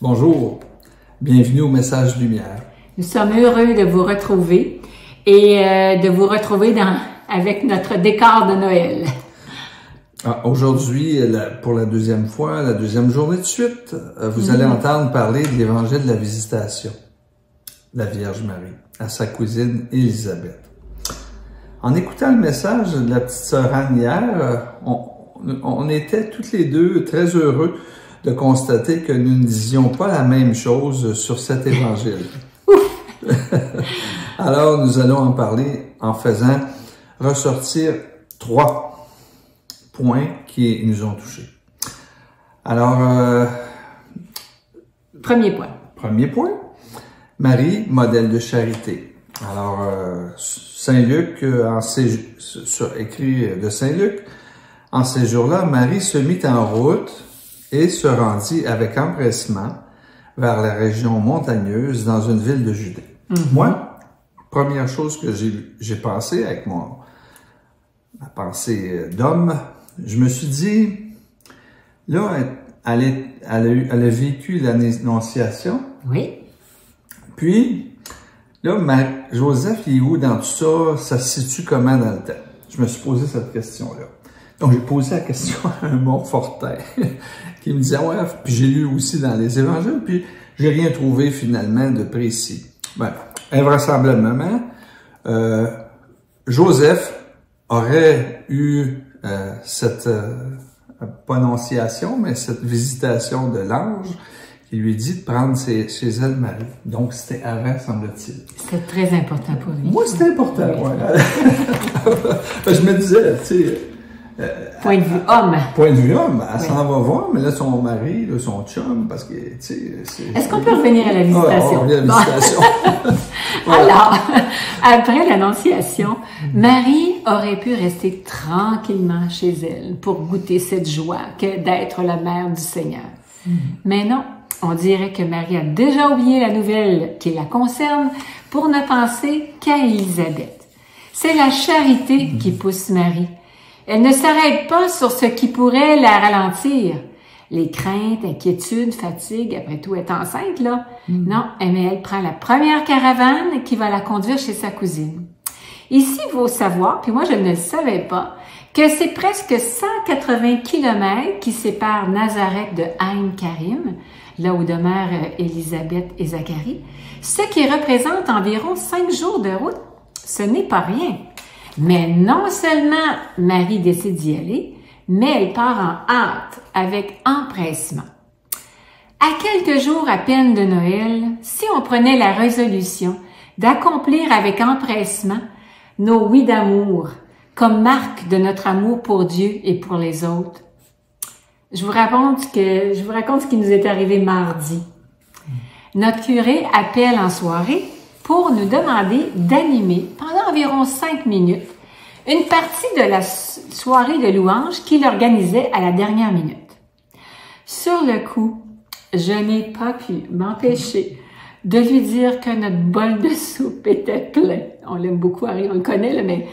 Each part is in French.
Bonjour, bienvenue au Message Lumière. Nous sommes heureux de vous retrouver et de vous retrouver avec notre décor de Noël. Aujourd'hui, pour la deuxième fois, la deuxième journée de suite, vous allez entendre parler de l'Évangile de la Visitation, la Vierge Marie, à sa cousine Élisabeth. En écoutant le message de la petite sœur Anne hier, on était toutes les deux très heureux de constater que nous ne disions pas la même chose sur cet évangile. Alors, nous allons en parler en faisant ressortir 3 points qui nous ont touchés. Alors, Premier point. Premier point, Marie, modèle de charité. Alors, Saint Luc, écrit de Saint Luc, en ces jours-là, Marie se mit en route et se rendit avec empressement vers la région montagneuse dans une ville de Judée. Moi, première chose que j'ai pensé avec ma pensée d'homme, je me suis dit, là, elle a vécu l'Annonciation. Oui. Puis, là, Joseph, il est où dans tout ça? Ça se situe comment dans le temps? Je me suis posé cette question-là. Donc, j'ai posé la question à un Montfortais qui me disait, ouais, puis j'ai lu aussi dans les évangiles, puis j'ai rien trouvé finalement de précis. Ben, invraisemblablement, Joseph aurait eu cette, pas annonciation, mais cette visitation de l'ange qui lui dit de prendre chez elle Marie. Donc, c'était avant, semble-t-il. C'était très important pour lui. Moi, c'était important, ouais. Je me disais, tu sais... Point de vue homme. Point de vue homme, elle s'en va voir, mais là, son mari, là, son chum, parce que, tu sais... Est-ce qu'on peut revenir à la visitation? On revient à la visitation. Voilà. Alors, après l'Annonciation, Marie aurait pu rester tranquillement chez elle pour goûter cette joie que d'être la mère du Seigneur. Mais non, on dirait que Marie a déjà oublié la nouvelle qui la concerne pour ne penser qu'à Élisabeth. C'est la charité qui pousse Marie. Elle ne s'arrête pas sur ce qui pourrait la ralentir. Les craintes, inquiétudes, fatigue, après tout, elle est enceinte, là. Non, mais elle prend la première caravane qui va la conduire chez sa cousine. Ici, il faut savoir, puis moi je ne le savais pas, que c'est presque 180 kilomètres qui séparent Nazareth de Aïn Karim, là où demeurent Élisabeth et Zacharie, ce qui représente environ 5 jours de route. Ce n'est pas rien. Mais non seulement Marie décide d'y aller, mais elle part en hâte, avec empressement. À quelques jours à peine de Noël, si on prenait la résolution d'accomplir avec empressement nos oui d'amour, comme marque de notre amour pour Dieu et pour les autres, je vous raconte ce qui nous est arrivé mardi. Notre curé appelle en soirée pour nous demander d'animer pendant environ 5 minutes une partie de la soirée de louange qu'il organisait à la dernière minute. Sur le coup, je n'ai pas pu m'empêcher de lui dire que notre bol de soupe était plein. On l'aime beaucoup, Harry, on le connaît, là, mais...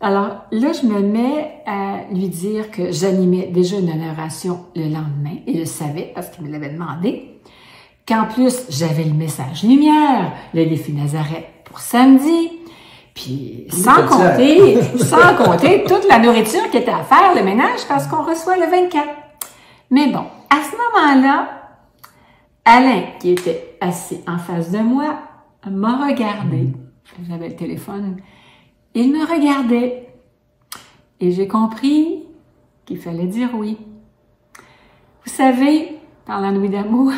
Alors là, je me mets à lui dire que j'animais déjà une oration le lendemain, et il le savait parce qu'il me l'avait demandé, qu'en plus, j'avais le message lumière, le défi Nazareth pour samedi, puis sans compter toute la nourriture qui était à faire, le ménage, parce qu'on reçoit le 24. Mais bon, à ce moment-là, Alain, qui était assis en face de moi, m'a regardé. J'avais le téléphone. Il me regardait. Et j'ai compris qu'il fallait dire oui. Vous savez, par la nuit d'amour,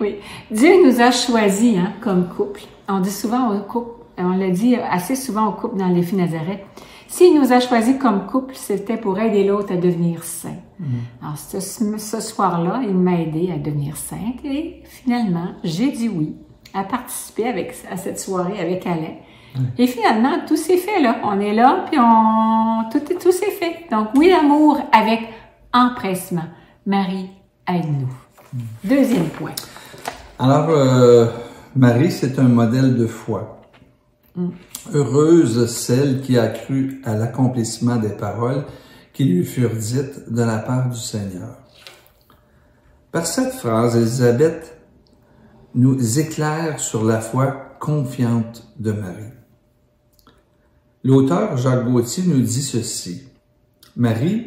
oui, Dieu nous a choisis comme couple. On dit souvent au couple, on l'a dit assez souvent au couple dans les filles Nazareth, s'il nous a choisis comme couple, c'était pour aider l'autre à devenir saint. Alors, ce soir-là, il m'a aidé à devenir sainte et finalement, j'ai dit oui à participer à cette soirée avec Alain. Et finalement, tout s'est fait là. On est là, puis tout s'est fait. Donc, oui, l'amour avec empressement. Marie, aide-nous. Deuxième point. Alors, Marie, c'est un modèle de foi. Heureuse celle qui a cru à l'accomplissement des paroles qui lui furent dites de la part du Seigneur. Par cette phrase, Élisabeth nous éclaire sur la foi confiante de Marie. L'auteur Jacques Gauthier nous dit ceci. Marie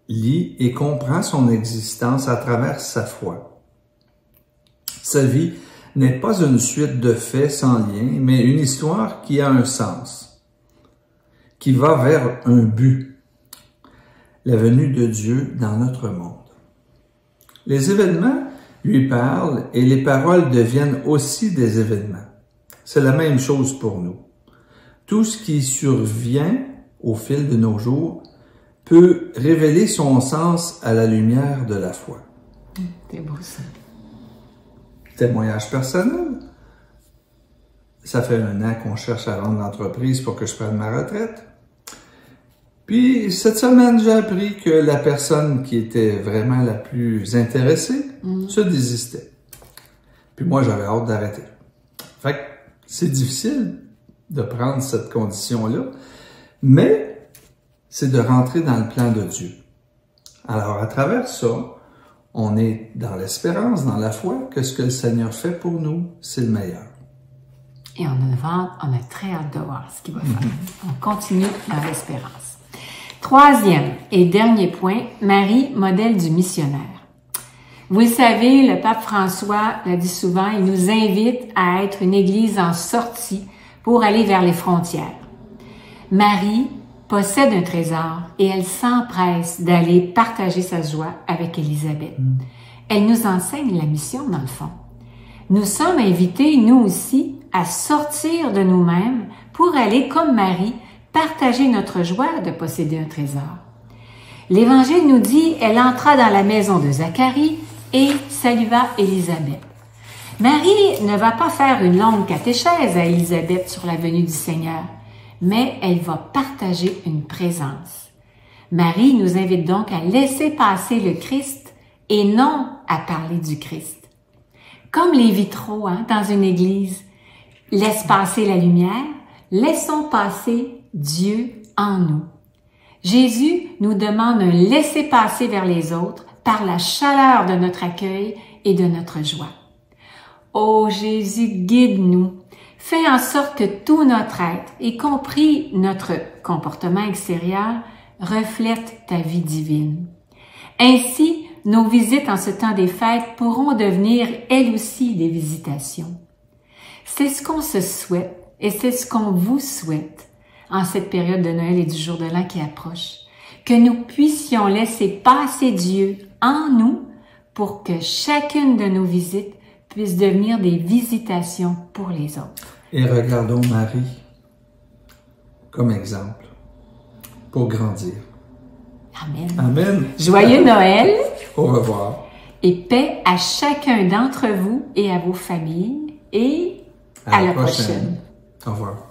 lit et comprend son existence à travers sa foi. Sa vie n'est pas une suite de faits sans lien, mais une histoire qui a un sens, qui va vers un but, la venue de Dieu dans notre monde. Les événements lui parlent et les paroles deviennent aussi des événements. C'est la même chose pour nous. Tout ce qui survient au fil de nos jours peut révéler son sens à la lumière de la foi. C'est beau ça. Témoignage personnel. Ça fait 1 an qu'on cherche à vendre l'entreprise pour que je prenne ma retraite. Puis, cette semaine, j'ai appris que la personne qui était vraiment la plus intéressée se désistait. Puis moi, j'avais hâte d'arrêter. Fait que c'est difficile de prendre cette condition-là, mais c'est de rentrer dans le plan de Dieu. Alors, à travers ça, on est dans l'espérance, dans la foi, que ce que le Seigneur fait pour nous, c'est le meilleur. Et on a très hâte de voir ce qu'il va faire. On continue dans l'espérance. 3e et dernier point, Marie, modèle du missionnaire. Vous le savez, le pape François l'a dit souvent, il nous invite à être une église en sortie pour aller vers les frontières. Marie possède un trésor et elle s'empresse d'aller partager sa joie avec Élisabeth. Elle nous enseigne la mission dans le fond. Nous sommes invités, nous aussi, à sortir de nous-mêmes pour aller, comme Marie, partager notre joie de posséder un trésor. L'Évangile nous dit, elle entra dans la maison de Zacharie et salua Élisabeth. Marie ne va pas faire une longue catéchèse à Élisabeth sur la venue du Seigneur, mais elle va partager une présence. Marie nous invite donc à laisser passer le Christ et non à parler du Christ. Comme les vitraux dans une église laissent passer la lumière, laissons passer Dieu en nous. Jésus nous demande un laisser-passer vers les autres par la chaleur de notre accueil et de notre joie. Ô Jésus, guide-nous. Fais en sorte que tout notre être, y compris notre comportement extérieur, reflète ta vie divine. Ainsi, nos visites en ce temps des fêtes pourront devenir elles aussi des visitations. C'est ce qu'on se souhaite et c'est ce qu'on vous souhaite en cette période de Noël et du jour de l'an qui approche, que nous puissions laisser passer Dieu en nous pour que chacune de nos visites puisse devenir des visitations pour les autres. Et regardons Marie comme exemple pour grandir. Amen. Amen. Joyeux Noël. Au revoir. Et paix à chacun d'entre vous et à vos familles et à la prochaine. Au revoir.